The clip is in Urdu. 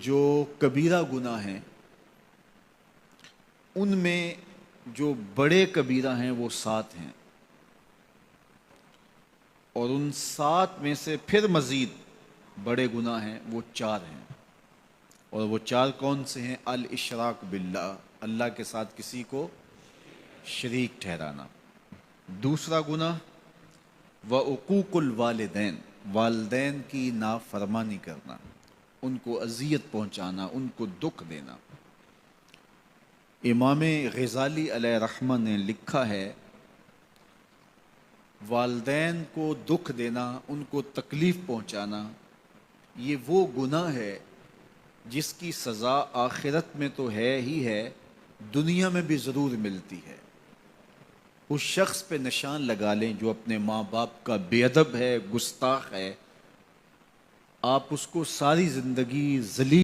جو کبیرہ گناہ ہیں ان میں جو بڑے کبیرہ ہیں وہ 7 ہیں، اور ان 7 میں سے پھر مزید بڑے گناہ ہیں وہ 4 ہیں، اور وہ 4 کون سے ہیں؟ الاشراک باللہ، اللہ کے ساتھ کسی کو شریک ٹھہرانا۔ دوسرا گناہ وعقوق الوالدین، والدین کی نافرمانی کرنا، ان کو اذیت پہنچانا، ان کو دکھ دینا۔ امام غزالی علیہ رحمہ نے لکھا ہے والدین کو دکھ دینا، ان کو تکلیف پہنچانا، یہ وہ گناہ ہے جس کی سزا آخرت میں تو ہے ہی ہے، دنیا میں بھی ضرور ملتی ہے۔ اس شخص پہ نشان لگا لیں جو اپنے ماں باپ کا بے ادب ہے، گستاخ ہے، آپ اس کو ساری زندگی ذلیل